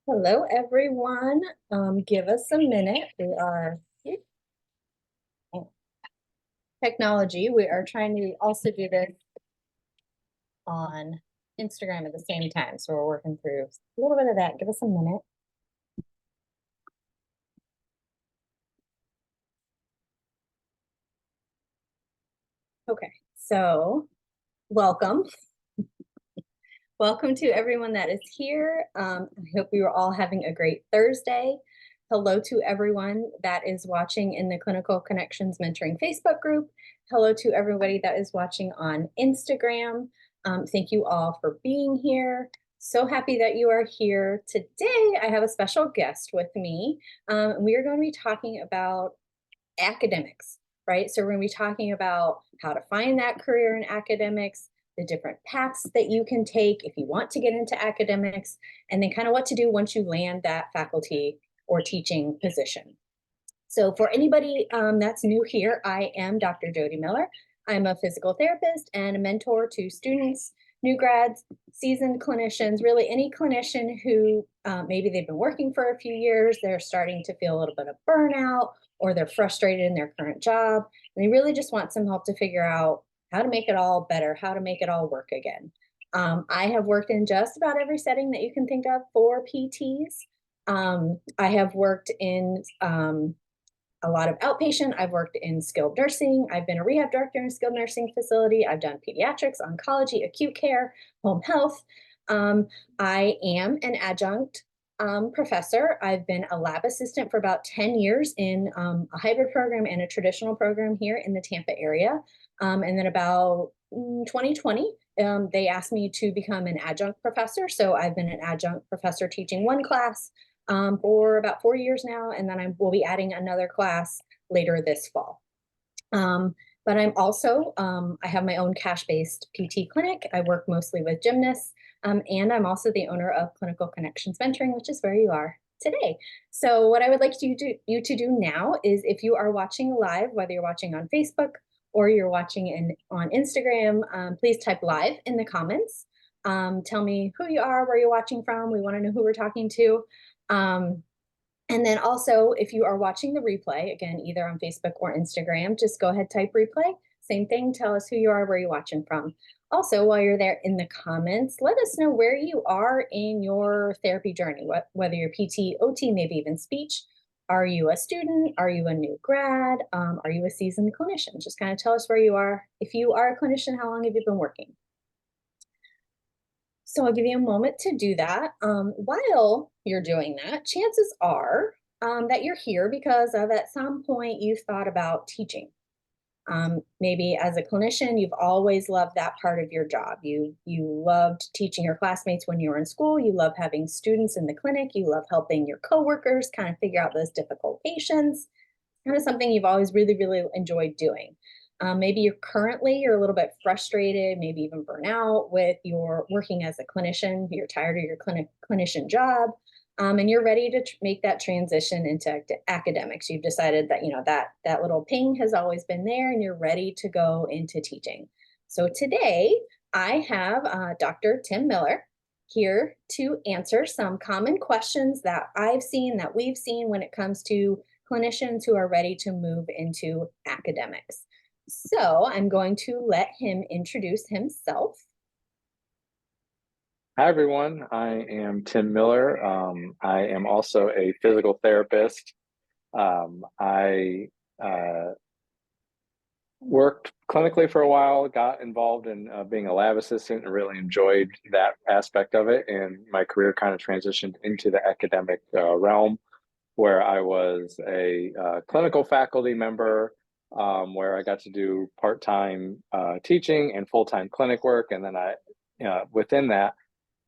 Hello, everyone. Give us a minute. We are technology. We are trying to also do this on Instagram at the same time. So we're working through a little bit of that. Give us a minute. Okay, so welcome. Welcome to everyone that is here. I hope you are all having a great Thursday. Hello to everyone that is watching in the Clinical Connections Mentoring Facebook group. Hello to everybody that is watching on Instagram. Thank you all for being here. So happy that you are here. Today, I have a special guest with me. We are going to be talking about academics, right? So we're going to be talking about how to find that career in academics, the different paths that you can take if you want to get into academics, and then kind of what to do once you land that faculty or teaching position. So for anybody that's new here, I am Dr. Jody Miller. I'm a physical therapist and a mentor to students, new grads, seasoned clinicians, really any clinician who maybe they've been working for a few years, they're starting to feel a little bit of burnout, or they're frustrated in their current job, and they really just want some help to figure out how to make it all better, how to make it all work again. I have worked in just about every setting that you can think of for PTs. I have worked in a lot of outpatient. I've worked in skilled nursing. I've been a rehab director in a skilled nursing facility. I've done pediatrics, oncology, acute care, home health. I am an adjunct professor. I've been a lab assistant for about 10 years in a hybrid program and a traditional program here in the Tampa area. And then about 2020, they asked me to become an adjunct professor. So I've been an adjunct professor teaching one class for about 4 years now, and then I will be adding another class later this fall. But I'm also, I have my own cash-based PT clinic. I work mostly with gymnasts, and I'm also the owner of Clinical Connections Mentoring, which is where you are today. So what I would like you to do now is, if you are watching live, whether you're watching on Facebook or you're watching on Instagram, please type live in the comments. Tell me who you are, where you're watching from. We want to know who we're talking to. And then also, if you are watching the replay, again, either on Facebook or Instagram, just go ahead, type replay. Same thing, tell us who you are, where you're watching from. Also, while you're there in the comments, let us know where you are in your therapy journey, whether you're PT, OT, maybe even speech. Are you a student? Are you a new grad? Are you a seasoned clinician? Just kind of tell us where you are. If you are a clinician, how long have you been working? So I'll give you a moment to do that. While you're doing that, chances are that you're here because at some point you've thought about teaching. Maybe as a clinician, you've always loved that part of your job. You loved teaching your classmates when you were in school. You love having students in the clinic. You love helping your coworkers kind of figure out those difficult patients. Kind of something you've always really, really enjoyed doing. Maybe you're a little bit frustrated, maybe even burnout with your working as a clinician. You're tired of your clinician job, and you're ready to make that transition into academics. You've decided that that little ping has always been there, and you're ready to go into teaching. So today I have Dr. Tim Miller here to answer some common questions that I've seen, that we've seen when it comes to clinicians who are ready to move into academics. So I'm going to let him introduce himself. Hi, everyone. I am Tim Miller. I am also a physical therapist. I worked clinically for a while, got involved in being a lab assistant, and really enjoyed that aspect of it. And my career kind of transitioned into the academic realm, where I was a clinical faculty member, where I got to do part-time teaching and full-time clinic work. And then within that,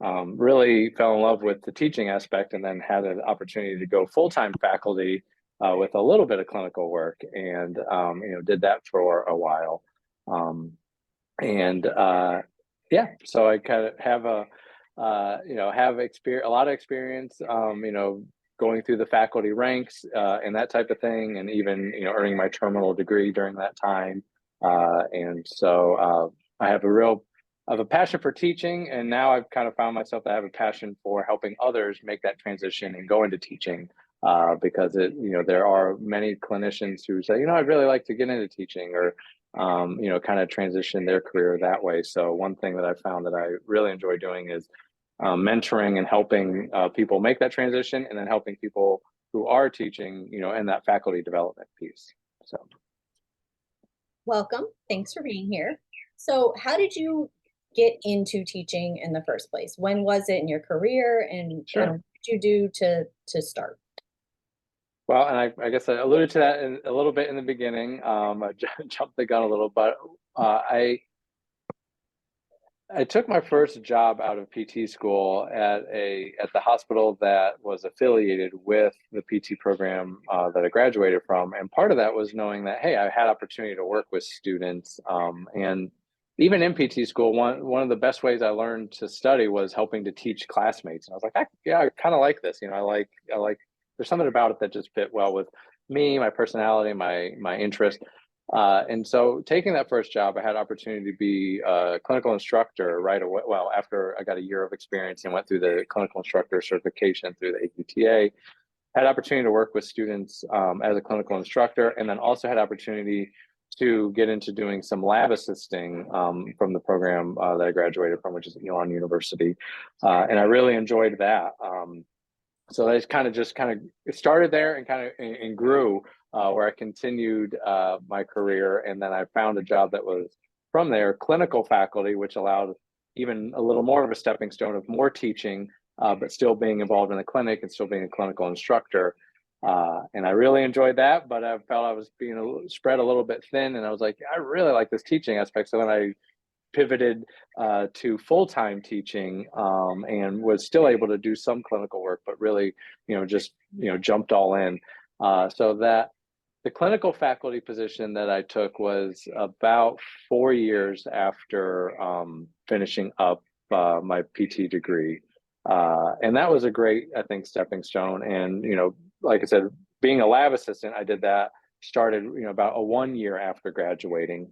really fell in love with the teaching aspect, and then had an opportunity to go full-time faculty with a little bit of clinical work, and did that for a while. Yeah, so I kind of have a lot of experience, going through the faculty ranks and that type of thing, and even earning my terminal degree during that time. And so I have a real have a passion for teaching, and now I've kind of found myself to have a passion for helping others make that transition and go into teaching. Because there are many clinicians who say, I'd really like to get into teaching, or kind of transition their career that way. So one thing that I found that I really enjoy doing is mentoring and helping people make that transition, and then helping people who are teaching, in that faculty development piece. So, Welcome. Thanks for being here. So, how did you get into teaching in the first place? When was it in your career, and sure. what did you do to start? Well, and I guess I alluded to that a little bit in the beginning. I jumped the gun a little, but I took my first job out of PT school at the hospital that was affiliated with the PT program that I graduated from, and part of that was knowing that, hey, I had opportunity to work with students, and even in PT school, one of the best ways I learned to study was helping to teach classmates. And I was like, yeah, I kind of like this. I like there's something about it that just fit well with me, my personality, my interest. And so taking that first job, I had opportunity to be a clinical instructor right away. Well, after I got a year of experience and went through the clinical instructor certification through the AQTA, had opportunity to work with students as a clinical instructor, and then also had opportunity to get into doing some lab assisting from the program that I graduated from, which is at Elon University. And I really enjoyed that. So I it started there and and grew, where I continued my career, and then I found a job that was from there, clinical faculty, which allowed even a little more of a stepping stone of more teaching, but still being involved in the clinic and still being a clinical instructor. And I really enjoyed that, but I felt I was being spread a little bit thin, and I was like, I really like this teaching aspect. So then I pivoted to full-time teaching, and was still able to do some clinical work, but really, just, jumped all in. So that the clinical faculty position that I took was about 4 years after finishing up my PT degree. And that was a great, I think, stepping stone. And, like I said, being a lab assistant, I did that, started, about a 1 year after graduating.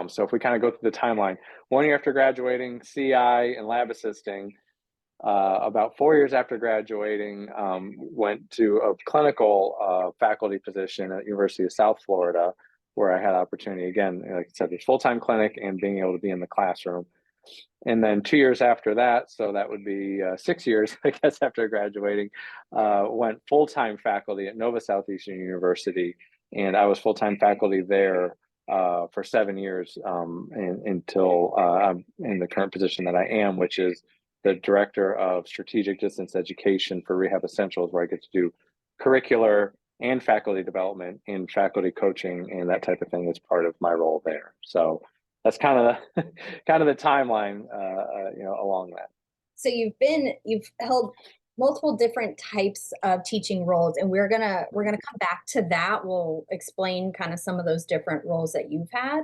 So if we kind of go through the timeline, 1 year after graduating, CI and lab assisting, about 4 years after graduating, went to a clinical faculty position at University of South Florida, where I had opportunity, again, like I said, the full-time clinic and being able to be in the classroom. And then 2 years after that, so that would be 6 years, I guess, after graduating, went full-time faculty at Nova Southeastern University. And I was full-time faculty there for 7 years, until I'm in the current position that I am, which is the Director of Strategic Distance Education for Rehab Essentials, where I get to do curricular and faculty development and faculty coaching and that type of thing as part of my role there. So that's kind of the kind of the timeline, along that. So you've held multiple different types of teaching roles, and we're gonna come back to that. We'll explain kind of some of those different roles that you've had.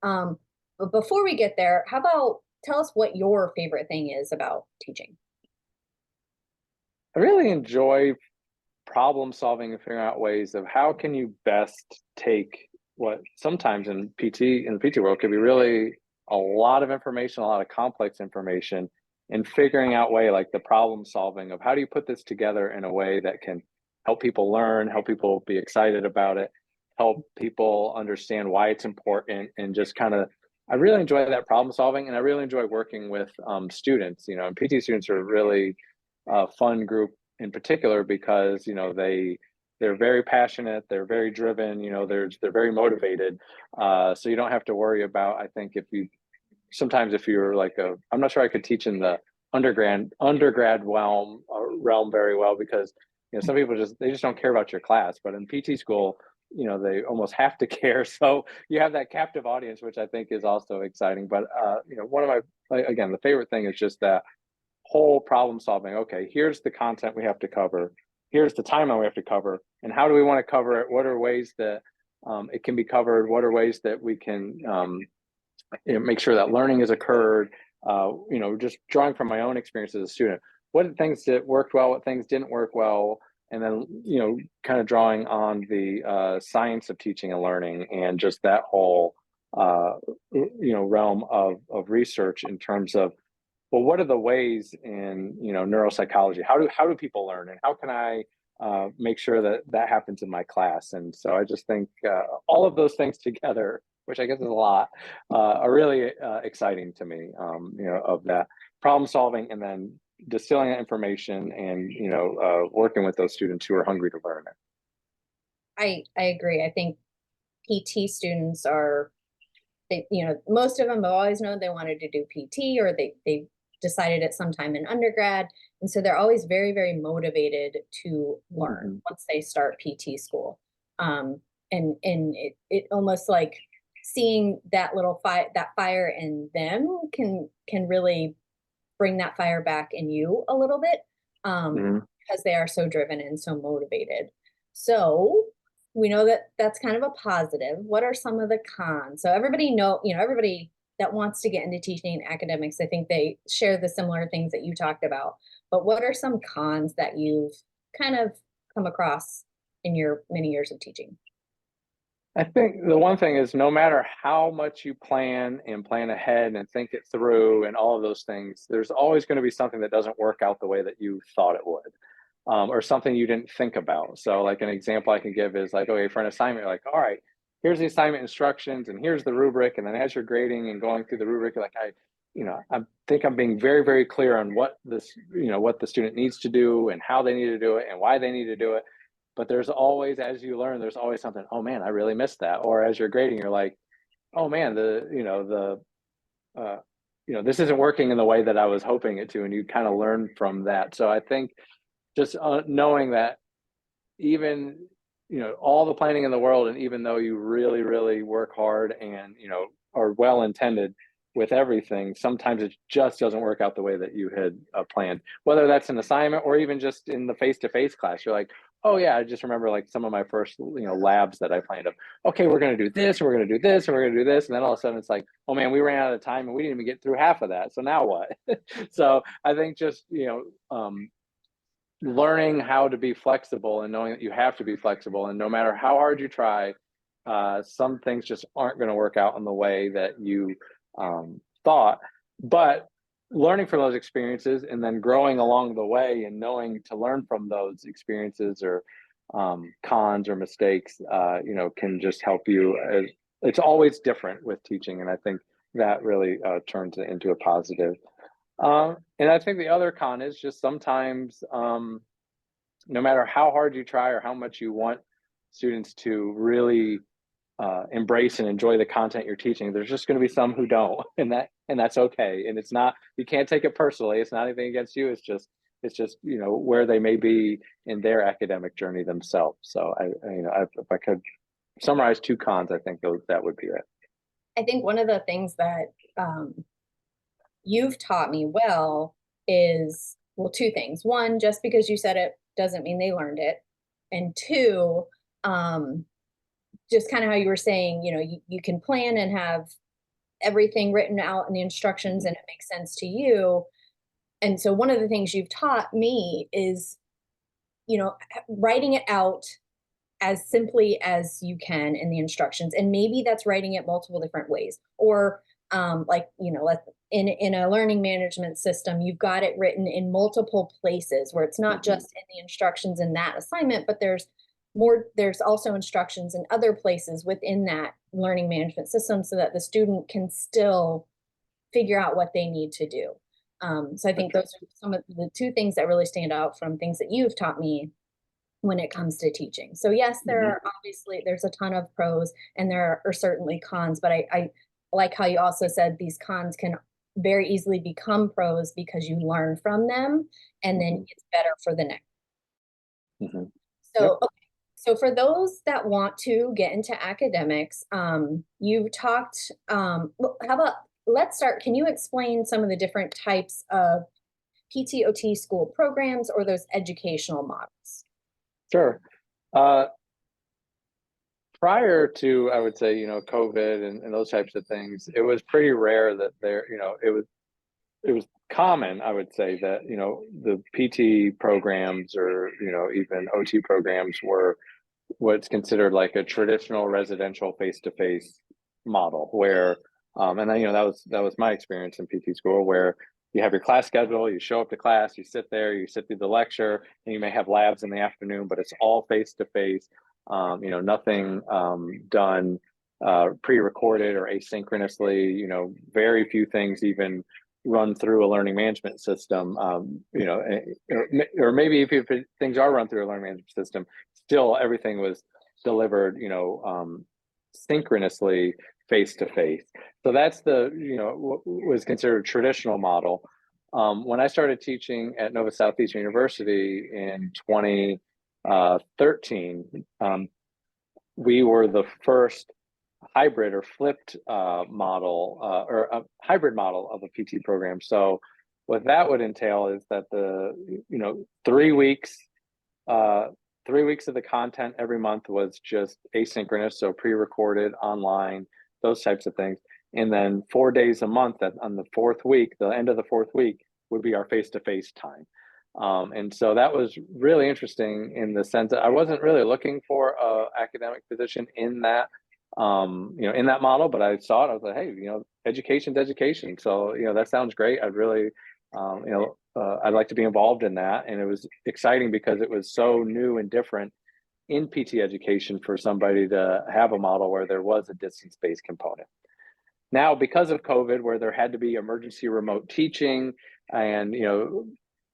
But before we get there, how about tell us what your favorite thing is about teaching? I really enjoy problem solving and figuring out ways of how can you best take what sometimes in the PT world could be really a lot of information, a lot of complex information, and figuring out way like the problem solving of how do you put this together in a way that can help people learn, help people be excited about it, help people understand why it's important, and just kind of I really enjoy that problem solving, and I really enjoy working with students. And PT students are really a fun group in particular because they're very passionate, they're very driven, they're very motivated. So you don't have to worry about, I think, if you're like I'm not sure I could teach in the undergrad realm very well, because some people just don't care about your class, but in PT school, they almost have to care. So you have that captive audience, which I think is also exciting. But one of again, the favorite thing is just that whole problem solving. Okay, here's the content we have to cover, here's the timeline we have to cover, and how do we want to cover it? What are ways that it can be covered? What are ways that we can make sure that learning has occurred? Just drawing from my own experience as a student, what things that worked well, what things didn't work well, and then kind of drawing on the science of teaching and learning, and just that whole realm of research in terms of, well, what are the ways in neuropsychology? How do people learn, and how can I make sure that that happens in my class? And so I just think all of those things together, which I guess is a lot, are really exciting to me. Of that problem solving, and then distilling that information, and working with those students who are hungry to learn it. I agree. I think PT students are, most of them have always known they wanted to do PT, or they decided at some time in undergrad. And so they're always very, very motivated to learn Mhm. once they start PT school. And it almost like seeing that that fire in them can really bring that fire back in you a little bit, Mhm. because they are so driven and so motivated. So we know that that's kind of a positive. What are some of the cons? So everybody that wants to get into teaching and academics, I think they share the similar things that you talked about. But what are some cons that you've kind of come across in your many years of teaching? I think the one thing is, no matter how much you plan and plan ahead and think it through and all of those things, there's always going to be something that doesn't work out the way that you thought it would, or something you didn't think about. So, like, an example I can give is like, okay, for an assignment, you're like, all right, here's the assignment instructions and here's the rubric. And then as you're grading and going through the rubric, you're like, I think I'm being very, very clear on what the student needs to do and how they need to do it and why they need to do it. But there's always, as you learn, there's always something, oh man, I really missed that. Or as you're grading, you're like, oh man, this isn't working in the way that I was hoping it to. And you kind of learn from that. So I think just knowing that, even all the planning in the world, and even though you really, really work hard and are well intended with everything, sometimes it just doesn't work out the way that you had planned, whether that's an assignment or even just in the face-to-face class. You're like, oh yeah, I just remember like some of my first labs that I planned of, okay, we're going to do this and we're going to do this and we're going to do this, and then all of a sudden it's like, oh man, we ran out of time and we didn't even get through half of that, so now what? So I think just learning how to be flexible and knowing that you have to be flexible, and no matter how hard you try, some things just aren't going to work out in the way that you thought. But learning from those experiences and then growing along the way and knowing to learn from those experiences, or cons or mistakes, can just help you. It's always different with teaching, and I think that really turns it into a positive. And I think the other con is just sometimes, no matter how hard you try or how much you want students to really embrace and enjoy the content you're teaching, there's just going to be some who don't, and that's okay. And it's not, you can't take it personally. It's not anything against you. It's just where they may be in their academic journey themselves. So if I could summarize two cons, I think that would be it. I think one of the things that you've taught me well is, well, two things. One, just because you said it doesn't mean they learned it. And two, um, just kind of how you were saying, you can plan and have everything written out in the instructions and it makes sense to you. And so one of the things you've taught me is, writing it out as simply as you can in the instructions. And maybe that's writing it multiple different ways. Or in a learning management system, you've got it written in multiple places where it's not Mhm. just in the instructions in that assignment, but there's also instructions in other places within that learning management system so that the student can still figure out what they need to do. So I think those are some of the two things that really stand out from things that you've taught me when it comes to teaching. So yes, Mhm. there's a ton of pros and there are certainly cons, but I like how you also said these cons can very easily become pros because you learn from them and then Mhm. it's better for the next. Mhm. So, Yep. okay. So for those that want to get into academics, you've talked, well, how about, let's start. Can you explain some of the different types of PTOT school programs or those educational models? Sure. Uh, Prior to, I would say, COVID and those types of things, it was pretty rare that it was common, I would say, that the PT programs, or even OT programs, were what's considered like a traditional residential face-to-face model where, and then, that was my experience in PT school, where you have your class schedule, you show up to class, you sit there, you sit through the lecture, and you may have labs in the afternoon, but it's all face to face. Nothing done pre-recorded or asynchronously. Very few things even run through a learning management system. Or maybe if things are run through a learning management system, still everything was delivered, synchronously face to face. So that's what was considered a traditional model. When I started teaching at Nova Southeastern University in 2013, we were the first hybrid or flipped model or a hybrid model of a PT program. So what that would entail is that the 3 weeks 3 weeks of the content every month was just asynchronous, so pre-recorded, online, those types of things. And then 4 days a month, that on the fourth week, the end of the fourth week, would be our face-to-face time. And so that was really interesting in the sense that I wasn't really looking for a academic position in that, in that model, but I saw it. I was like, hey, education's education. So, that sounds great. I'd really, I'd like to be involved in that. And it was exciting because it was so new and different in PT education for somebody to have a model where there was a distance-based component. Now, because of COVID, where there had to be emergency remote teaching and,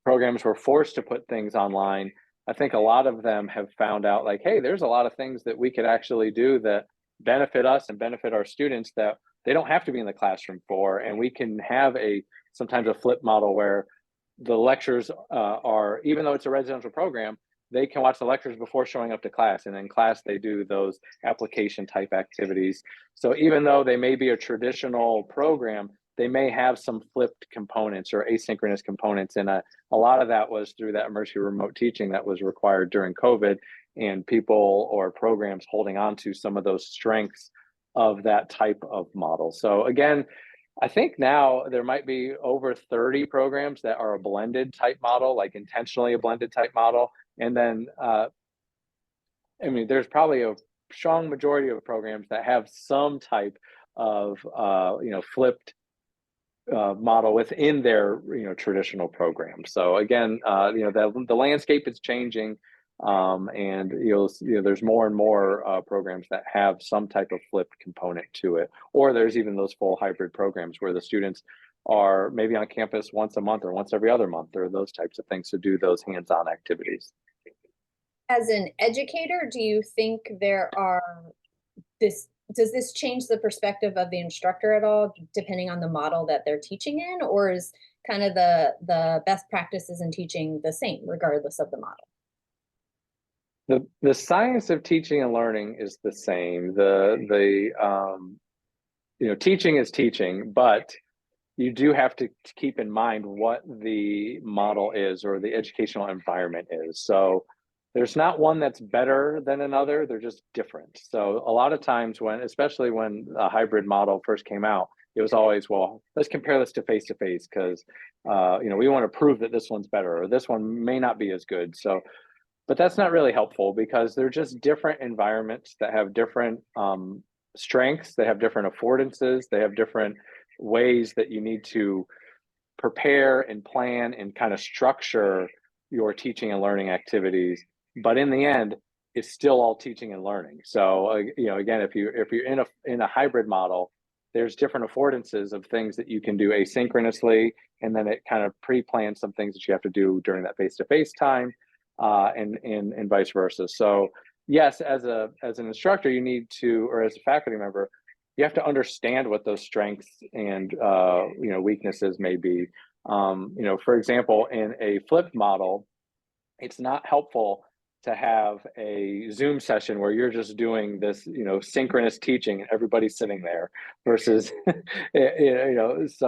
programs were forced to put things online, I think a lot of them have found out like, hey, there's a lot of things that we could actually do that benefit us and benefit our students that they don't have to be in the classroom for. And we can have sometimes a flip model where the lectures are, even though it's a residential program, they can watch the lectures before showing up to class. And in class, they do those application type activities. So even though they may be a traditional program, they may have some flipped components or asynchronous components. And a lot of that was through that emergency remote teaching that was required during COVID, and people or programs holding on to some of those strengths of that type of model. So again, I think now there might be over 30 programs that are a blended type model, like intentionally a blended type model. And then, there's probably a strong majority of programs that have some type of, flipped model within their traditional program. So again, the landscape is changing, and there's more and more programs that have some type of flipped component to it, or there's even those full hybrid programs where the students are maybe on campus once a month or once every other month, or those types of things to do those hands-on activities. As an educator, do you think does this change the perspective of the instructor at all, depending on the model that they're teaching in, or is kind of the best practices in teaching the same, regardless of the model? The science of teaching and learning is the same. Teaching is teaching, but you do have to keep in mind what the model is or the educational environment is. So there's not one that's better than another. They're just different. So a lot of times especially when a hybrid model first came out, it was always, well, let's compare this to face-to-face because, we want to prove that this one's better or this one may not be as good. So, but that's not really helpful because they're just different environments that have different strengths. They have different affordances. They have different ways that you need to prepare and plan and kind of structure your teaching and learning activities. But in the end, it's still all teaching and learning. So, again, if you're in a hybrid model, there's different affordances of things that you can do asynchronously, and then it kind of pre-plans some things that you have to do during that face-to-face time, and vice versa. So, yes, as an instructor, you need to, or as a faculty member, you have to understand what those strengths and weaknesses may be. For example, in a flipped model, it's not helpful to have a Zoom session where you're just doing this, synchronous teaching and everybody's sitting there versus, that's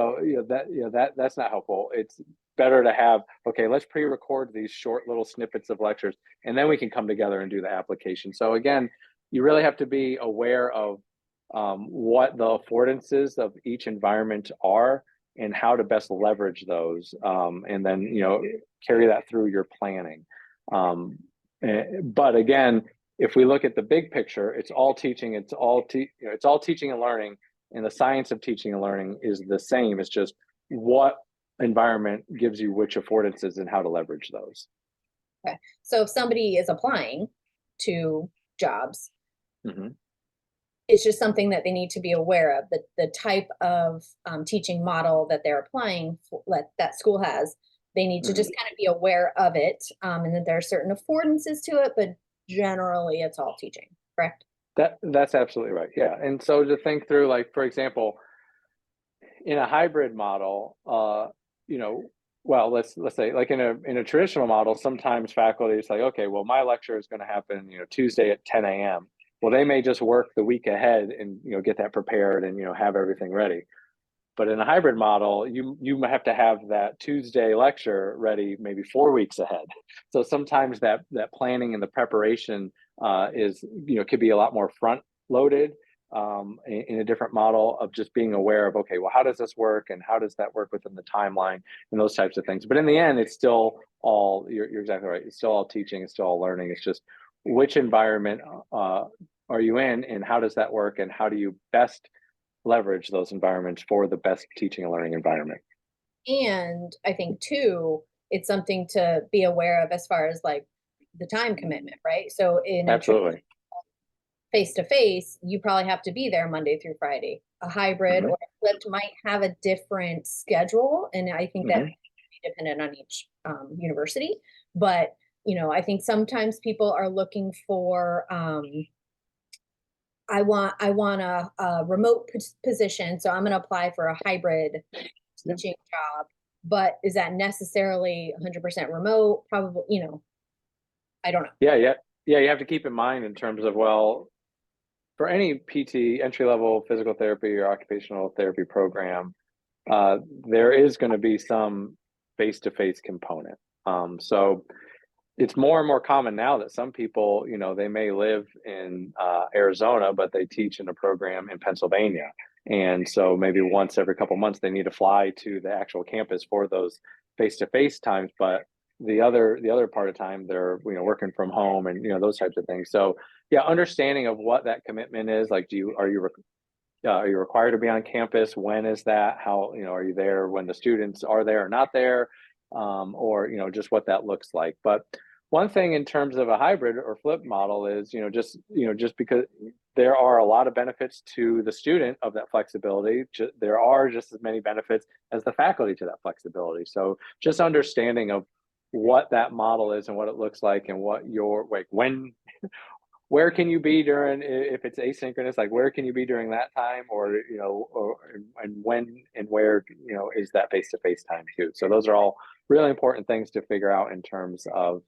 not helpful. It's better to have, okay, let's pre-record these short little snippets of lectures, and then we can come together and do the application. So again, you really have to be aware of what the affordances of each environment are and how to best leverage those, and then carry that through your planning. But again, if we look at the big picture, it's all teaching, it's all it's all teaching and learning, and the science of teaching and learning is the same. It's just what environment gives you which affordances and how to leverage those. Okay. So if somebody is applying to jobs, Mm-hmm. it's just something that they need to be aware of, the type of teaching model that they're applying for, that school has. They need to Mm-hmm. just kind of be aware of it, and that there are certain affordances to it, but generally it's all teaching, correct? That's absolutely right. Yeah. And so to think through, like, for example, in a hybrid model, you know, well, let's say like in a traditional model, sometimes faculty is like, okay, well, my lecture is going to happen, Tuesday at 10 a.m. Well, they may just work the week ahead and get that prepared and have everything ready. But in a hybrid model, you have to have that Tuesday lecture ready maybe 4 weeks ahead. So sometimes that planning and the preparation is could be a lot more front loaded in a different model of just being aware of, okay, well, how does this work and how does that work within the timeline and those types of things. But in the end, it's still all you're exactly right. It's still all teaching. It's still all learning. It's just which environment are you in and how does that work and how do you best leverage those environments for the best teaching and learning environment. And I think too, it's something to be aware of as far as like the time commitment, right? So in a Absolutely. face to face, you probably have to be there Monday through Friday. A hybrid Hmm. or a flipped might have a different schedule, and I think that Hmm. may be dependent on each university. But I think sometimes people are looking for I want a remote position, so I'm going to apply for a hybrid Yeah. teaching job. But is that necessarily 100% remote? Probably, I don't know. Yeah. You have to keep in mind in terms of, well, for any PT entry level physical therapy or occupational therapy program, there is going to be some face to face component. So it's more and more common now that some people, they may live in Arizona, but they teach in a program in Pennsylvania. And so maybe once every couple months, they need to fly to the actual campus for those face-to-face times. But the other part of time, they're working from home and those types of things. So yeah, understanding of what that commitment is. Like, are you required to be on campus? When is that? How are you there when the students are there or not there? Or just what that looks like. But one thing in terms of a hybrid or flip model is just because there are a lot of benefits to the student of that flexibility, there are just as many benefits as the faculty to that flexibility. So just understanding of what that model is and what it looks like and what your like when where can you be during, if it's asynchronous, like where can you be during that time, or and when and where is that face to face time too. So those are all really important things to figure out in terms of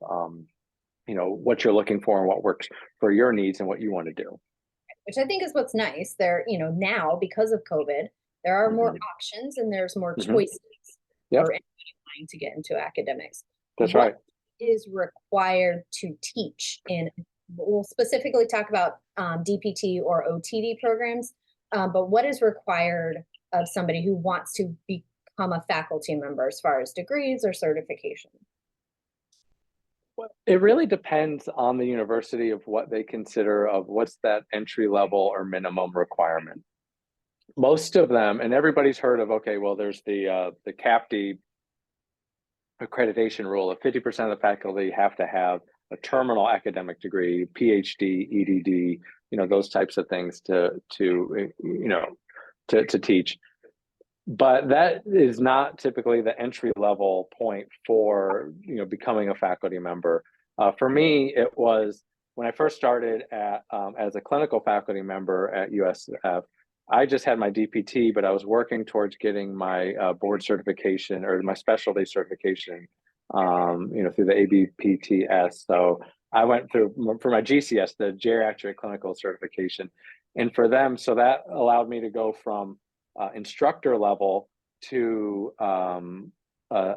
what you're looking for and what works for your needs and what you want to do. Which I think is what's nice. There, now because of COVID, there are more Hmm. options and there's more Hmm. choices Yep, for anybody wanting to get into academics. that's What right. is required to teach in, we'll specifically talk about DPT or OTD programs, but what is required of somebody who wants to become a faculty member as far as degrees or certification? It really depends on the university of what they consider of what's that entry level or minimum requirement. Most of them, and everybody's heard of, okay, well, there's the CAPD accreditation rule of 50% of the faculty have to have a terminal academic degree, PhD, EDD, those types of things to teach. But that is not typically the entry level point for becoming a faculty member. For me, it was when I first started as a clinical faculty member at USF. I just had my DPT, but I was working towards getting my board certification or my specialty certification, through the ABPTS. So I went through for my GCS, the geriatric clinical certification, and for them, so that allowed me to go from instructor level to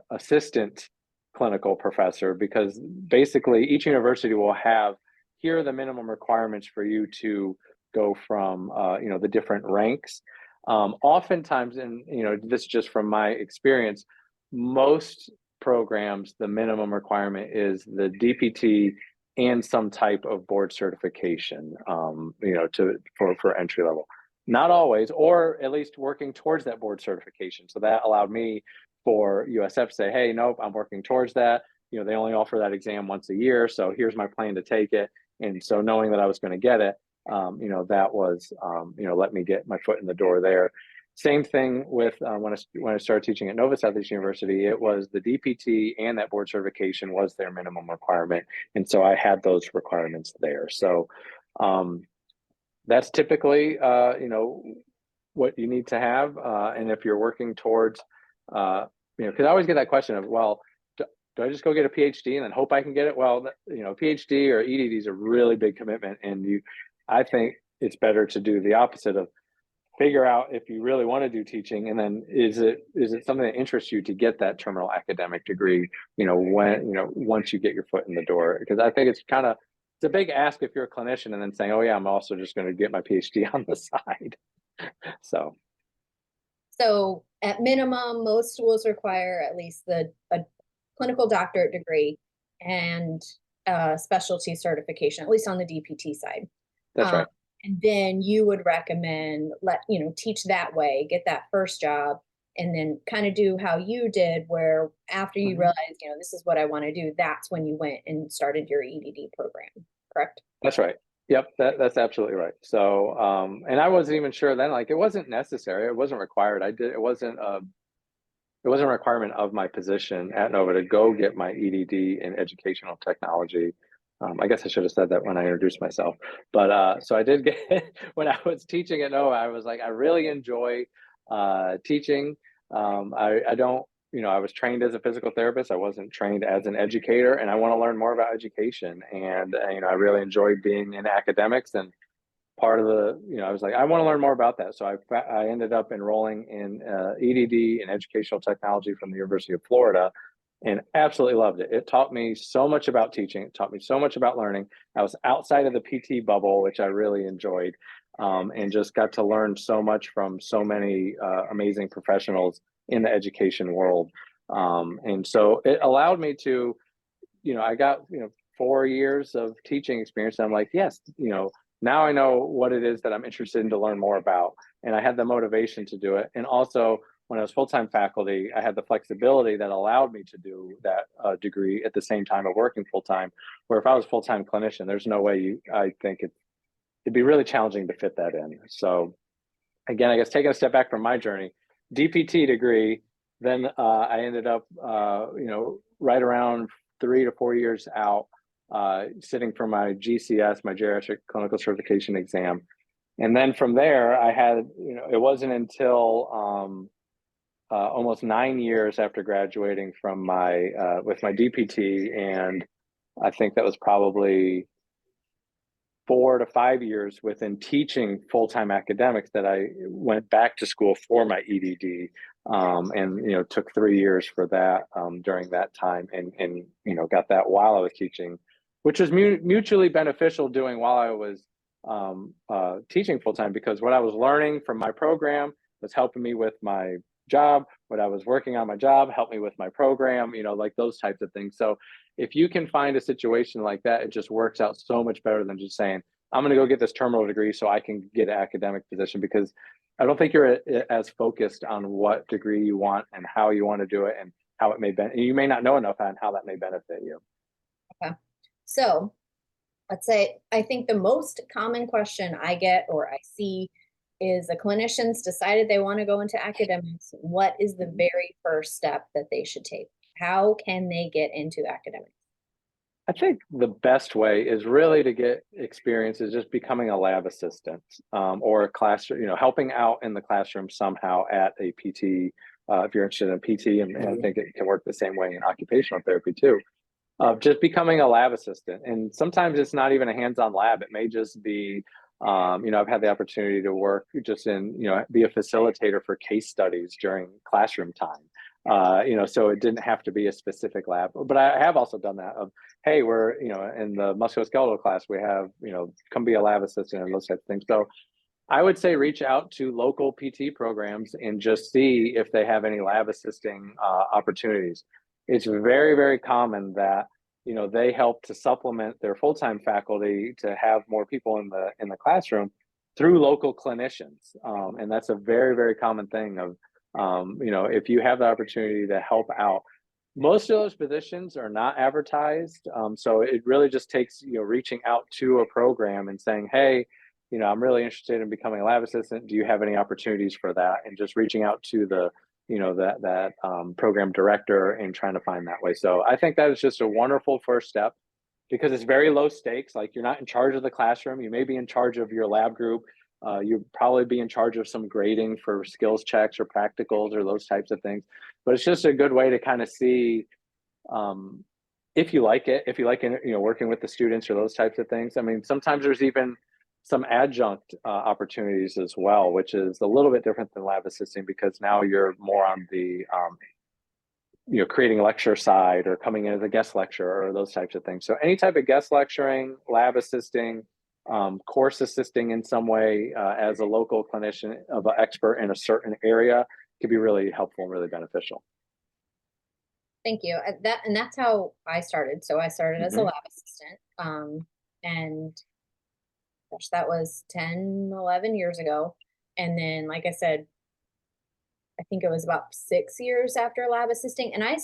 assistant clinical professor, because basically each university will have, here are the minimum requirements for you to go from the different ranks. Oftentimes, and this is just from my experience, most programs the minimum requirement is the DPT and some type of board certification, for entry level. Not always, or at least working towards that board certification. So that allowed me for USF to say, hey, nope, I'm working towards that. They only offer that exam once a year, so here's my plan to take it. And so knowing that I was going to get it, that was, let me get my foot in the door there. Same thing with when I started teaching at Nova Southeast University, it was the DPT and that board certification was their minimum requirement. And so I had those requirements there. So that's typically, what you need to have. And if you're working towards, because I always get that question of, well, do I just go get a PhD and then hope I can get it? Well, PhD or EDD is a really big commitment. And I think it's better to do the opposite of figure out if you really want to do teaching, and then is it something that interests you to get that terminal academic degree, once you get your foot in the door. Because I think it's a big ask if you're a clinician and then saying, oh yeah, I'm also just going to get my PhD on the side. So at minimum, most schools require at least a clinical doctorate degree and specialty certification, at least on the DPT side. That's right. And then you would recommend teach that way, get that first job, and then kind of do how you did, where after you realized, this is what I want to do, that's when you went and started your EDD program, correct? That's right. Yep, that's absolutely right. So, and I wasn't even sure then, like it wasn't necessary, it wasn't required. It wasn't a requirement of my position at Nova to go get my EDD in educational technology. I guess I should have said that when I introduced myself. But so I did get when I was teaching at Nova, I was like, I really enjoy teaching. I don't, I was trained as a physical therapist. I wasn't trained as an educator, and I want to learn more about education. And I really enjoyed being in academics. And part of the, I was like, I want to learn more about that. So I ended up enrolling in EDD and educational technology from the University of Florida, and absolutely loved it. It taught me so much about teaching. It taught me so much about learning. I was outside of the PT bubble, which I really enjoyed, and just got to learn so much from so many amazing professionals in the education world. And so it allowed me to, I got, 4 years of teaching experience. And I'm like, yes, now I know what it is that I'm interested in to learn more about. And I had the motivation to do it. And also, when I was full-time faculty, I had the flexibility that allowed me to do that degree at the same time of working full-time, where if I was a full-time clinician, there's no way I think it'd be really challenging to fit that in. So again, I guess taking a step back from my journey, DPT degree, then I ended up, right around 3 to 4 years out, sitting for my GCS, my geriatric clinical certification exam. And then from there, I had, it wasn't until almost 9 years after graduating from with my DPT, and I think that was probably 4 to 5 years within teaching full-time academics that I went back to school for my EDD, and took 3 years for that during that time, and got that while I was teaching, which was mutually beneficial doing while I was teaching full-time, because what I was learning from my program was helping me with my job. What I was working on my job helped me with my program, like those types of things. So if you can find a situation like that, it just works out so much better than just saying, I'm going to go get this terminal degree so I can get an academic position, because I don't think you're as focused on what degree you want and how you want to do it and how it may benefit. You may not know enough on how that may benefit you. Okay. So let's say, I think the most common question I get or I see is the clinicians decided they want to go into academics. What is the very first step that they should take? How can they get into academics? I think the best way is really to get experience is just becoming a lab assistant, or a classroom, helping out in the classroom somehow at a PT. If you're interested in PT, and I think it can work the same way in occupational therapy too. Just becoming a lab assistant. And sometimes it's not even a hands-on lab. It may just be, I've had the opportunity to work just in, be a facilitator for case studies during classroom time. So it didn't have to be a specific lab, but I have also done that of, hey, we're, in the musculoskeletal class, we have, come be a lab assistant and those types of things. So I would say reach out to local PT programs and just see if they have any lab assisting opportunities. It's very, very common that they help to supplement their full-time faculty to have more people in the classroom through local clinicians. And that's a very, very common thing of, if you have the opportunity to help out. Most of those positions are not advertised. So it really just takes, reaching out to a program and saying, hey, I'm really interested in becoming a lab assistant. Do you have any opportunities for that? And just reaching out to the, program director and trying to find that way. So I think that is just a wonderful first step because it's very low stakes. Like you're not in charge of the classroom. You may be in charge of your lab group. You'll probably be in charge of some grading for skills checks or practicals or those types of things. But it's just a good way to kind of see if you like it, working with the students or those types of things. I mean, sometimes there's even some adjunct opportunities as well, which is a little bit different than lab assisting because now you're more on the creating lecture side or coming in as a guest lecturer or those types of things. So any type of guest lecturing, lab assisting, course assisting in some way as a local clinician of an expert in a certain area could be really helpful and really beneficial. Thank you. That's how I started. So I started as a Mm-hmm. lab assistant. And gosh, that was 10, 11 years ago. And then, like I said, I think it was about 6 years after lab assisting. And I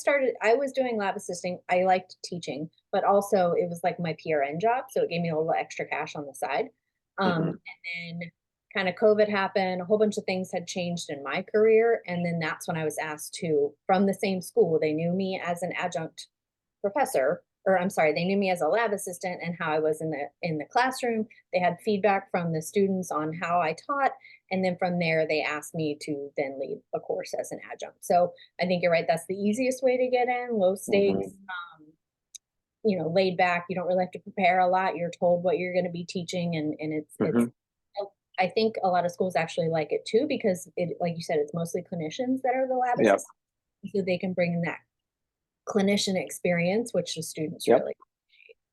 was doing lab assisting. I liked teaching, but also it was like my PRN job. So it gave me a little extra cash on the side. Mm-hmm. And then kind of COVID happened, a whole bunch of things had changed in my career. And then that's when I was asked to, from the same school, they knew me as an adjunct professor, or I'm sorry, they knew me as a lab assistant and how I was in the classroom. They had feedback from the students on how I taught, and then from there they asked me to then lead a course as an adjunct. So I think you're right, that's the easiest way to get in, low stakes, Mm-hmm. laid back. You don't really have to prepare a lot. You're told what you're going to be teaching, and it's Mm-hmm. I think a lot of schools actually like it too because it, like you said, it's mostly clinicians that are the lab Yep. assistants, so they can bring in that clinician experience, which the students Yep. really.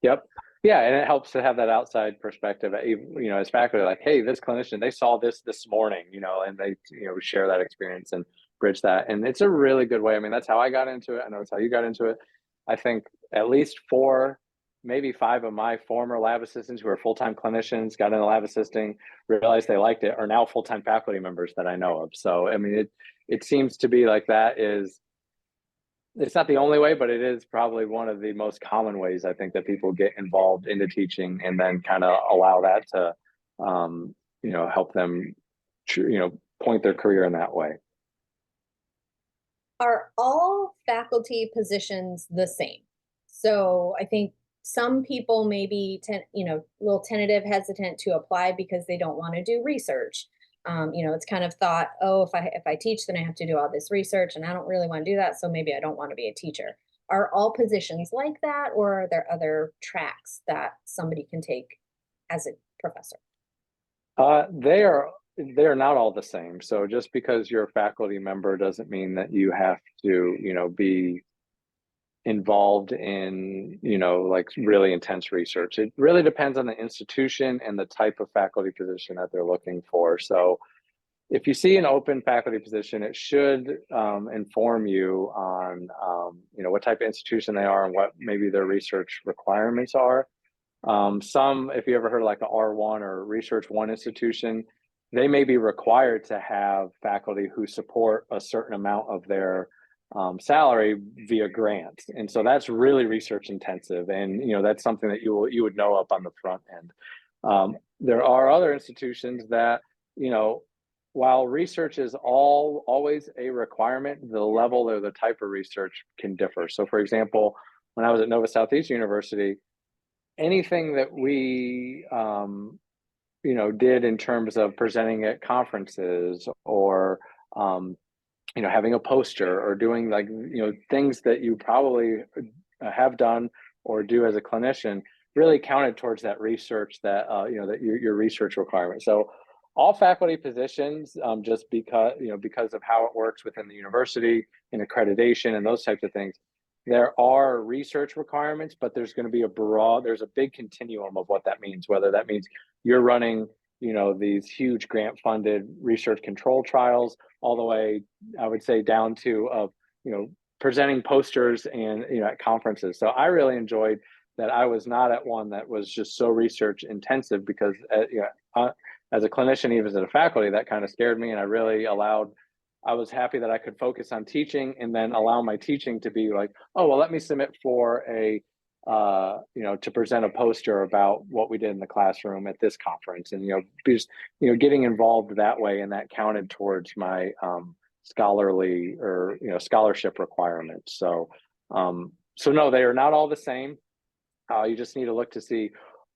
Yep. Yeah, and it helps to have that outside perspective. As faculty, like, hey, this clinician, they saw this morning, and they, share that experience and bridge that. And it's a really good way. I mean, that's how I got into it. I know it's how you got into it. I think at least 4, maybe 5 of my former lab assistants who are full-time clinicians got into lab assisting, realized they liked it, are now full-time faculty members that I know of. So, I mean, it seems to be like that is it's not the only way, but it is probably one of the most common ways I think that people get involved into teaching and then kind of allow that to, help them, point their career in that way. Are all faculty positions the same? So I think some people may be, a little tentative, hesitant to apply because they don't want to do research. It's kind of thought, oh, if I teach, then I have to do all this research, and I don't really want to do that. So maybe I don't want to be a teacher. Are all positions like that, or are there other tracks that somebody can take as a professor? They are not all the same. So just because you're a faculty member doesn't mean that you have to, be involved in, like really intense research. It really depends on the institution and the type of faculty position that they're looking for. So if you see an open faculty position, it should inform you on, what type of institution they are and what maybe their research requirements are. Some, if you ever heard of like a R1 or Research One institution, they may be required to have faculty who support a certain amount of their salary via grants, and so that's really research intensive, and that's something that you would know up on the front end. There are other institutions that while research is always a requirement, the level or the type of research can differ. So, for example, when I was at Nova Southeast University, anything that we did in terms of presenting at conferences or having a poster or doing like things that you probably have done or do as a clinician really counted towards that research that that your research requirement. So all faculty positions, just because of how it works within the university and accreditation and those types of things, there are research requirements, but there's going to be there's a big continuum of what that means, whether that means you're running, these huge grant funded research control trials all the way, I would say, down to presenting posters and at conferences. So I really enjoyed that I was not at one that was just so research intensive, because as a clinician, even as a faculty, that kind of scared me, and I was happy that I could focus on teaching and then allow my teaching to be like, oh, well, let me submit for to present a poster about what we did in the classroom at this conference, and just getting involved that way, and that counted towards my scholarly or scholarship requirements. So no, they are not all the same. You just need to look to see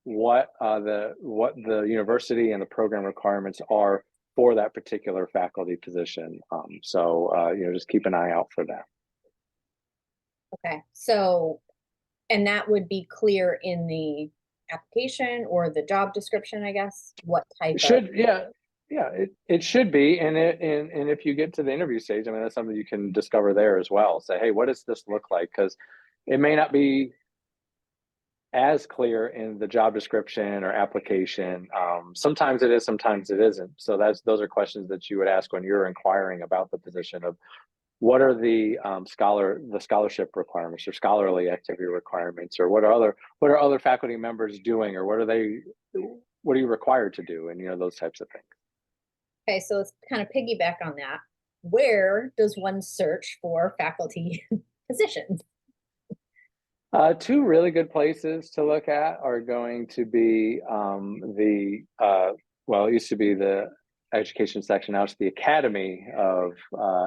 what the university and the program requirements are for that particular faculty position. Just keep an eye out for that. Okay, so, and that would be clear in the application or the job description, I guess, what type of. It should be. And if you get to the interview stage, I mean, that's something you can discover there as well. Say, hey, what does this look like? Because it may not be as clear in the job description or application. Sometimes it is, sometimes it isn't. So those are questions that you would ask when you're inquiring about the position of what are the scholarship requirements or scholarly activity requirements, or what are other faculty members doing, or what are you required to do, and those types of things. Okay, so let's kind of piggyback on that. Where does one search for faculty positions? Two really good places to look at are going to be it used to be the education section. Now it's the Academy of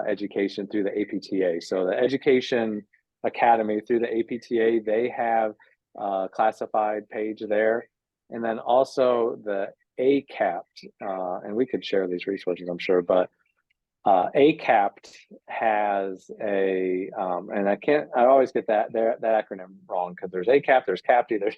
Education through the APTA. So the Education Academy through the APTA, they have a classified page there. And then also the ACAPT, and we could share these resources, I'm sure, but ACAPT has and I always get that acronym wrong, because there's ACAPT, there's CAPTI, there's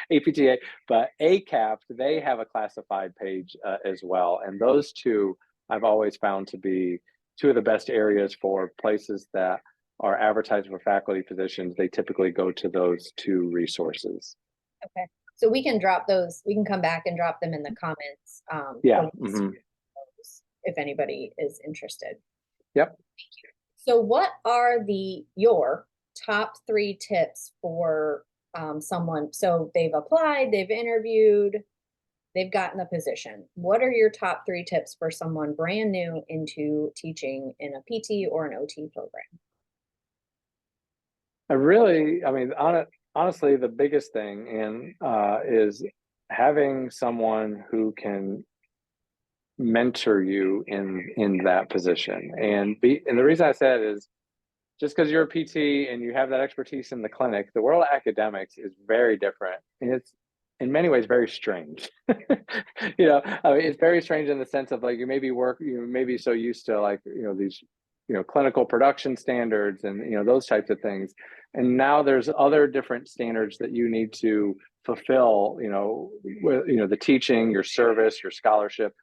APTA, but ACAPT, they have a classified page as well. And those two I've always found to be two of the best areas for places that are advertising for faculty positions. They typically go to those two resources. Okay, so we can drop those, we can come back and drop them in the comments. If anybody is interested. Yep. So what are your top 3 tips for someone? So they've applied, they've interviewed, they've gotten the position. What are your top 3 tips for someone brand new into teaching in a PT or an OT program? Honestly, the biggest thing is having someone who can mentor you in that position. And the reason I said is just because you're a PT and you have that expertise in the clinic, the world of academics is very different, and it's in many ways very strange. It's very strange in the sense of like you may be so used to these clinical production standards and those types of things, and now there's other different standards that you need to fulfill. The teaching, your service, your scholarship.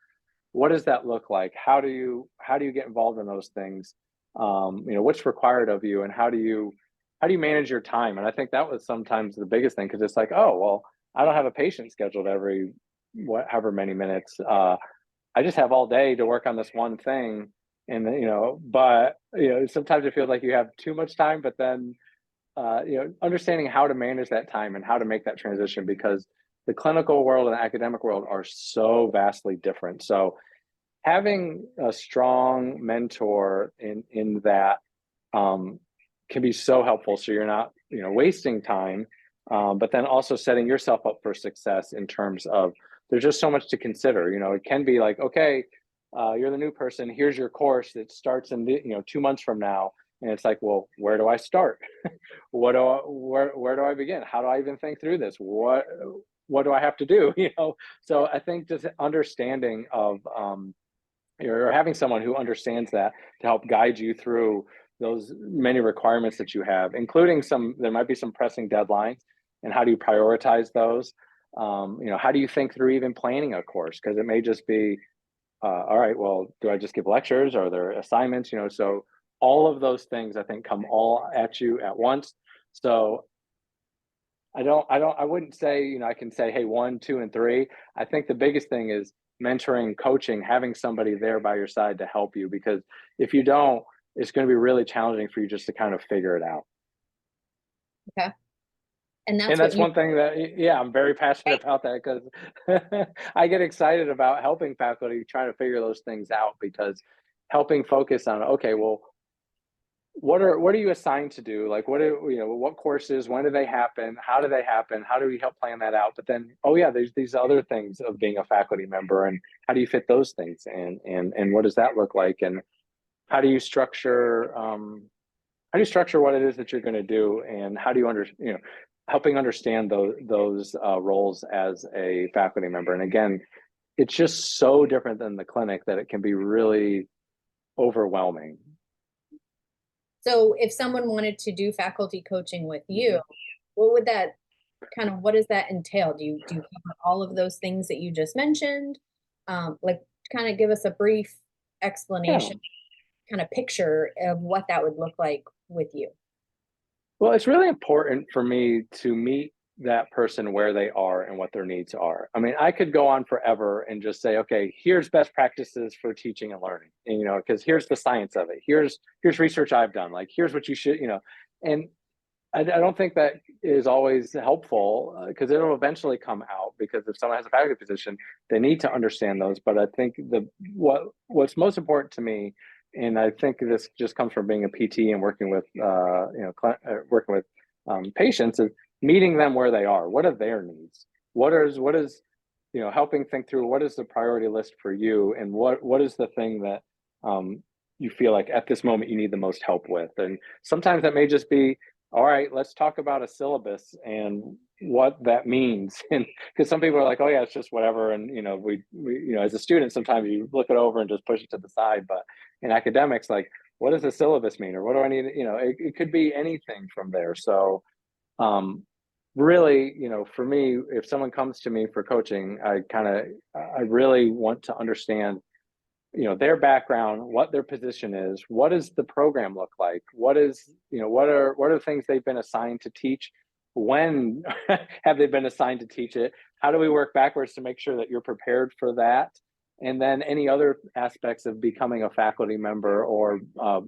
What does that look like? How do you get involved in those things? What's required of you, and how do you manage your time? And I think that was sometimes the biggest thing, because it's like, oh, well, I don't have a patient scheduled every however many minutes. I just have all day to work on this one thing, and but sometimes it feels like you have too much time. But then understanding how to manage that time and how to make that transition, because the clinical world and the academic world are so vastly different. So having a strong mentor in that can be so helpful. So you're not wasting time, but then also setting yourself up for success in terms of there's just so much to consider. It can be like, okay, you're the new person. Here's your course that starts in 2 months from now. And it's like, well, where do I start? Where do I begin? How do I even think through this? What do I have to do? So I think just understanding of or having someone who understands that to help guide you through those many requirements that you have, including there might be some pressing deadlines, and how do you prioritize those? How do you think through even planning a course? Because it may just be, all right, well, do I just give lectures? Are there assignments? So all of those things I think come all at you at once. So I wouldn't say, I can say, hey, 1, 2, and 3. I think the biggest thing is mentoring, coaching, having somebody there by your side to help you, because if you don't, it's going to be really challenging for you just to kind of figure it out. Okay. And And that's what that's you, one thing that, yeah, I'm very passionate about that because I get excited about helping faculty trying to figure those things out, because helping focus on, okay, well, what are you assigned to do? Like, what courses, when do they happen? How do they happen? How do we help plan that out? But then, oh yeah, there's these other things of being a faculty member, and how do you fit those things in? And what does that look like? And how do you structure, what it is that you're going to do, and how do you helping understand those roles as a faculty member? And again, it's just so different than the clinic that it can be really overwhelming. so if someone wanted to do faculty coaching with you, what would that what does that entail? Do you cover all of those things that you just mentioned? Like kind of give us a brief Yeah. explanation, kind of picture of what that would look like with you. Well, it's really important for me to meet that person where they are and what their needs are. I mean, I could go on forever and just say, okay, here's best practices for teaching and learning, and because here's the science of it. Here's research I've done. Like, here's what you should, and I don't think that is always helpful, because it'll eventually come out. Because if someone has a faculty position, they need to understand those. But I think what's most important to me, and I think this just comes from being a PT and working with patients, is meeting them where they are. What are their needs? What is helping think through what is the priority list for you, and what is the thing that you feel like at this moment you need the most help with. And sometimes that may just be, all right, let's talk about a syllabus and what that means. And because some people are like, oh yeah, it's just whatever. And we as a student, sometimes you look it over and just push it to the side. But in academics, like, what does the syllabus mean? Or what do I need? It could be anything from there. So really, for me, if someone comes to me for coaching, I really want to understand their background, what their position is, what does the program look like, what are the things they've been assigned to teach, when have they been assigned to teach it, how do we work backwards to make sure that you're prepared for that, and then any other aspects of becoming a faculty member or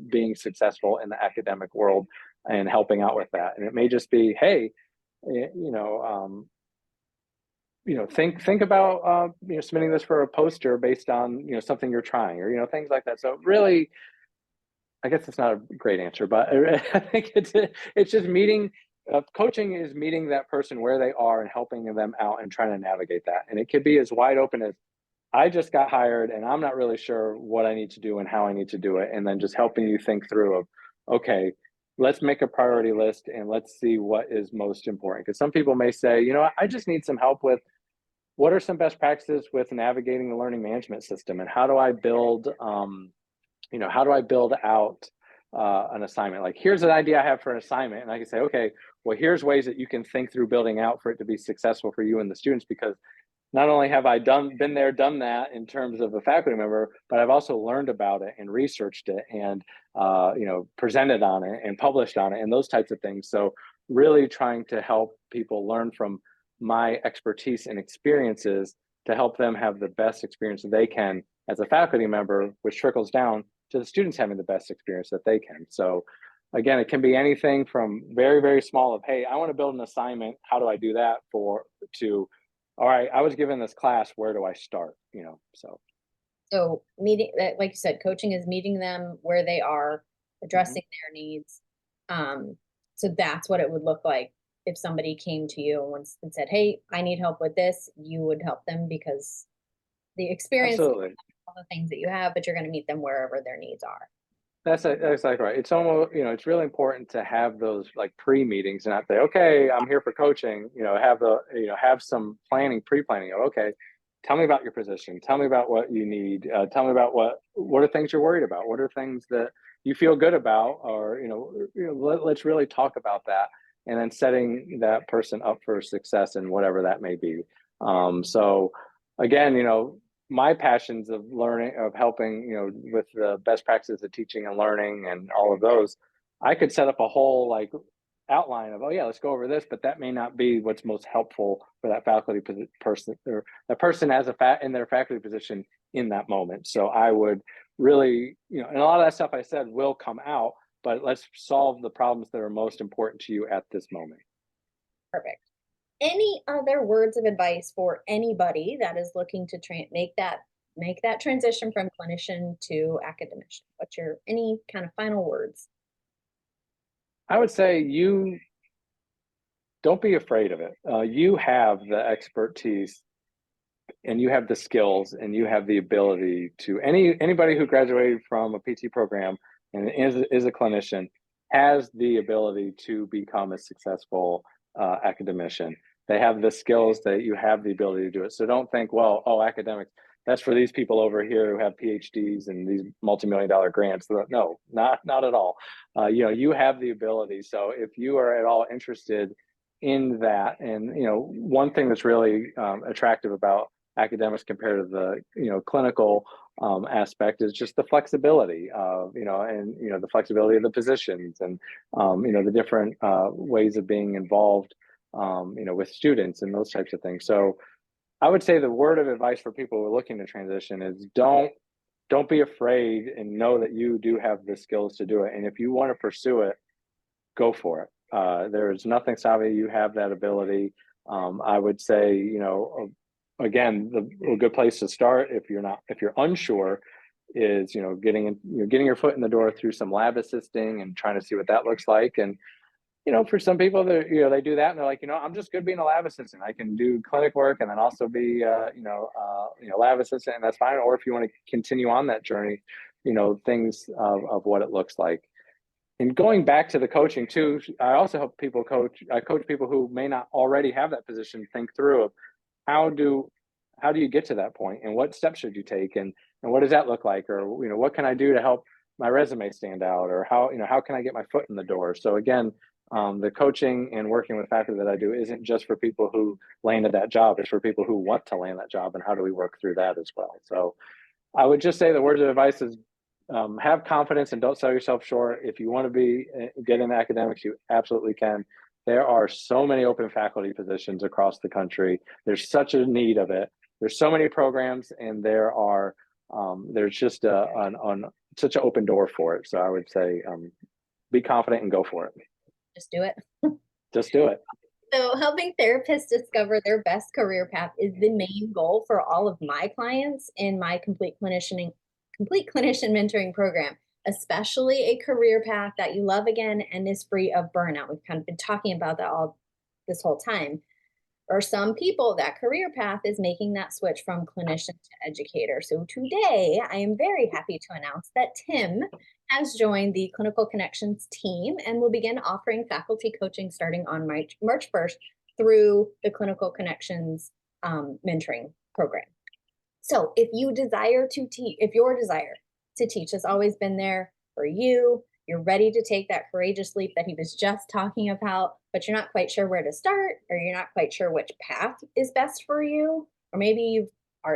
being successful in the academic world and helping out with that. And it may just be, hey, think about submitting this for a poster based on something you're trying, or things like that. So really, I guess it's not a great answer, but I think it's just meeting. Coaching is meeting that person where they are and helping them out and trying to navigate that. And it could be as wide open as, I just got hired and I'm not really sure what I need to do and how I need to do it, and then just helping you think through of, okay, let's make a priority list and let's see what is most important. Because some people may say, I just need some help with, what are some best practices with navigating the learning management system, and how do I build out an assignment? Like, here's an idea I have for an assignment, and I can say, okay, well, here's ways that you can think through building out for it to be successful for you and the students. Because not only have I been there, done that in terms of a faculty member, but I've also learned about it and researched it and presented on it and published on it and those types of things. So really trying to help people learn from my expertise and experiences to help them have the best experience they can as a faculty member, which trickles down to the students having the best experience that they can. So again, it can be anything from very, very small of, hey, I want to build an assignment. How do I do that? To, all right, I was given this class, where do I start? So meeting, like you said, coaching is meeting them where they are, addressing their needs. So that's what it would look like if somebody came to you and said, hey, I need help with this. You would help them because the experience, Absolutely. all the things that you have, but you're going to meet them wherever their needs are. That's exactly right. It's almost, it's really important to have those like pre-meetings and not say, okay, I'm here for coaching, have some pre-planning. Okay, tell me about your position. Tell me about what you need. Tell me about what are things you're worried about? What are things that you feel good about? Or, let's really talk about that. And then setting that person up for success in whatever that may be. So again, my passions of learning, of helping, with the best practices of teaching and learning and all of those, I could set up a whole like outline of, oh yeah, let's go over this, but that may not be what's most helpful for that faculty person, or that person as in their faculty position in that moment. So I would really, and a lot of that stuff I said will come out, but let's solve the problems that are most important to you at this moment. Perfect. Any other words of advice for anybody that is looking to make that transition from clinician to academician? What's your any kind of final words? I would say you don't be afraid of it. You have the expertise and you have the skills and you have the ability to anybody who graduated from a PT program and is a clinician has the ability to become a successful academician. They have the skills that you have the ability to do it. So don't think, well, oh, academics, that's for these people over here who have PhDs and these multi-million-dollar grants. No, not at all. You have the ability. So if you are at all interested in that, and one thing that's really attractive about academics compared to the clinical aspect is just the flexibility of the flexibility of the positions and the different ways of being involved with students and those types of things. So I would say the word of advice for people who are looking to transition is don't be afraid and know that you do have the skills to do it. And if you want to pursue it, go for it. There's nothing stopping you. You have that ability. I would say, again, a good place to start if you're unsure is, getting your foot in the door through some lab assisting and trying to see what that looks like. And, for some people that, they do that and they're like, I'm just good being a lab assistant. I can do clinic work and then also be, lab assistant, and that's fine. Or if you want to continue on that journey, things of what it looks like. And going back to the coaching too, I also help people coach. I coach people who may not already have that position think through of how do you get to that point and what steps should you take and what does that look like, or what can I do to help my resume stand out, or how can I get my foot in the door. So again, the coaching and working with faculty that I do isn't just for people who landed that job. It's for people who want to land that job, and how do we work through that as well. So I would just say the words of advice is have confidence and don't sell yourself short. If you want to get into academics, you absolutely can. There are so many open faculty positions across the country. There's such a need of it. There's so many programs, and there's just such an open door for it. So I would say be confident and go for it. Just do it. Just do it. So helping therapists discover their best career path is the main goal for all of my clients in my complete clinician mentoring program, especially a career path that you love again and is free of burnout. We've kind of been talking about that all this whole time. For some people, that career path is making that switch from clinician to educator. So today, I am very happy to announce that Tim has joined the Clinical Connections team and will begin offering faculty coaching starting on March 1st through the Clinical Connections mentoring program. So if your desire to teach has always been there for you, you're ready to take that courageous leap that he was just talking about, but you're not quite sure where to start, or you're not quite sure which path is best for you, or maybe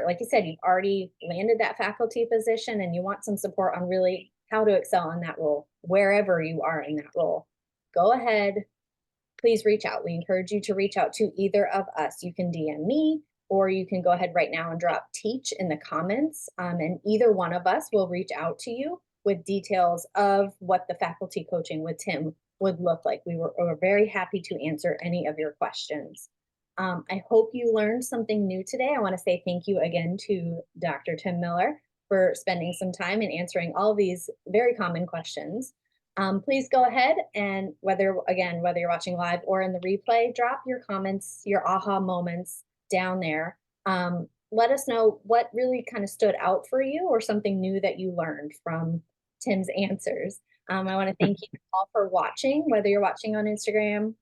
like you said, you've already landed that faculty position and you want some support on really how to excel in that role, wherever you are in that role, go ahead, please reach out. We encourage you to reach out to either of us. You can DM me, or you can go ahead right now and drop teach in the comments, and either one of us will reach out to you with details of what the faculty coaching with Tim would look like. We're very happy to answer any of your questions. I hope you learned something new today. I want to say thank you again to Dr. Tim Miller for spending some time and answering all these very common questions. Please go ahead and whether you're watching live or in the replay, drop your comments, your aha moments down there. Let us know what really kind of stood out for you or something new that you learned from Tim's answers. I want to thank you all for watching, whether you're watching on Instagram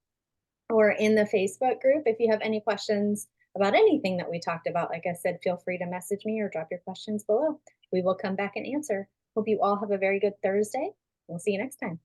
or in the Facebook group. If you have any questions about anything that we talked about, like I said, feel free to message me or drop your questions below. We will come back and answer. Hope you all have a very good Thursday. We'll see you next time.